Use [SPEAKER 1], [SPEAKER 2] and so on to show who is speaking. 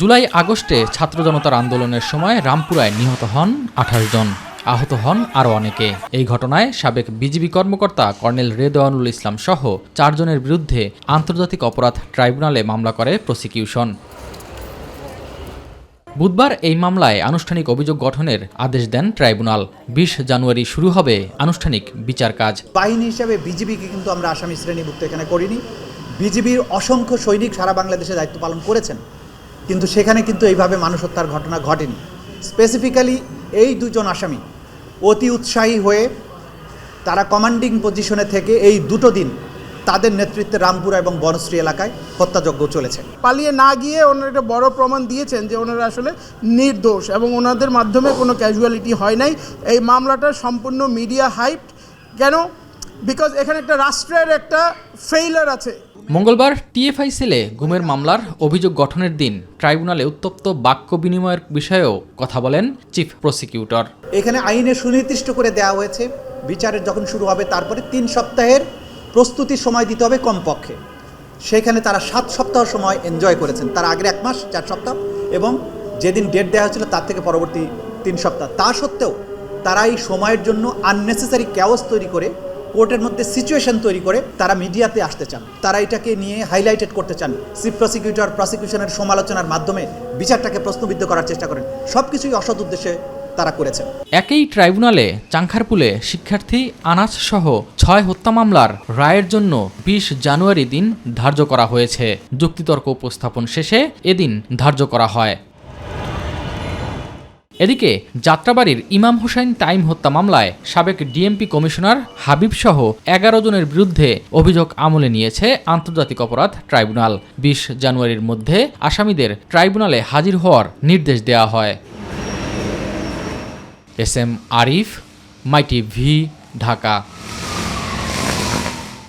[SPEAKER 1] জুলাই আগস্টে ছাত্র জনতার আন্দোলনের সময় রামপুরায় নিহত হন 28 জন, আহত হন আরও অনেকে। এই ঘটনায় সাবেক বিজিবি কর্মকর্তা কর্নেল রেদওয়ানুল ইসলাম সহ 4 জনের বিরুদ্ধে আন্তর্জাতিক অপরাধ ট্রাইব্যুনালে মামলা করে প্রসিকিউশন। বুধবার এই মামলায় আনুষ্ঠানিক অভিযোগ গঠনের আদেশ দেন ট্রাইব্যুনাল। 20 জানুয়ারি শুরু হবে আনুষ্ঠানিক বিচার কাজ।
[SPEAKER 2] বাহিনী হিসেবে বিজিবিকে কিন্তু আমরা আসামি শ্রেণীভুক্ত এখানে করিনি। বিজিবির অসংখ্য সৈনিক সারা বাংলাদেশে দায়িত্ব পালন করেছেন, কিন্তু সেখানে কিন্তু এইভাবে মানুষ হত্যার ঘটনা ঘটেনি। স্পেসিফিক্যালি এই দুজন আসামি অতি উৎসাহী হয়ে তারা কমান্ডিং পজিশনে থেকে এই দুটো দিন তাদের নেতৃত্বে রামপুরা এবং বনশ্রী এলাকায় হত্যাযজ্ঞ চলেছে।
[SPEAKER 3] পালিয়ে না গিয়ে ওনারা একটা বড় প্রমাণ দিয়েছেন যে ওনারা আসলে নির্দোষ এবং ওনাদের মাধ্যমে কোনো ক্যাজুয়ালিটি হয় নাই। এই মামলাটা সম্পূর্ণ মিডিয়া হাইপড। কেন? বিকজ এখানে একটা রাষ্ট্রের একটা ফেইলার আছে।
[SPEAKER 1] মঙ্গলবার টিএফআই সেলে গুমের মামলার অভিযোগ গঠনের দিন ট্রাইব্যুনালে উত্তপ্ত বাক্য বিনিময়ের বিষয়েও কথা বলেন চিফ প্রসিকিউটর।
[SPEAKER 2] এখানে আইনে সুনির্দিষ্ট করে দেওয়া হয়েছে বিচারের যখন শুরু হবে তারপরে 3 সপ্তাহের প্রস্তুতির সময় দিতে হবে কমপক্ষে। সেখানে তারা 7 সপ্তাহ সময় এনজয় করেছেন, তার আগের 1 মাস 4 সপ্তাহ এবং যেদিন ডেট দেওয়া হয়েছিল তার থেকে পরবর্তী 3 সপ্তাহ। তা সত্ত্বেও তারা এই সময়ের জন্য আননেসেসারি ক্যাওস তৈরি করে কোর্টের মধ্যে সিচুয়েশন তৈরি করে তারা মিডিয়াতে আসতে চান। তারা এটাকে নিয়ে হাইলাইটেড করতে চান। চিফ প্রসিকিউটর প্রসিকিউশনের সমালোচনার মাধ্যমে বিচারটাকে প্রশ্নবিদ্ধ করার চেষ্টা করেন। সব কিছুই অসৎ উদ্দেশ্যে তারা করেছেন।
[SPEAKER 1] একই ট্রাইব্যুনালে চাংখারপুলে শিক্ষার্থী আনাস সহ 6 হত্যা মামলার রায়ের জন্য 20 জানুয়ারি দিন ধার্য করা হয়েছে। যুক্তিতর্ক উপস্থাপন শেষে এদিন ধার্য করা হয়। এদিকে যাত্রাবাড়ির ইমাম হোসাইন টাইম হত্যা মামলায় সাবেক ডিএমপি কমিশনার হাবিব সহ 11 জনের বিরুদ্ধে অভিযোগ আমলে নিয়েছে আন্তর্জাতিক অপরাধ ট্রাইব্যুনাল। 20 জানুয়ারির মধ্যে আসামিদের ট্রাইব্যুনালে হাজির হওয়ার নির্দেশ দেওয়া হয়। এস এম আরিফ, মাই টিভি, ঢাকা।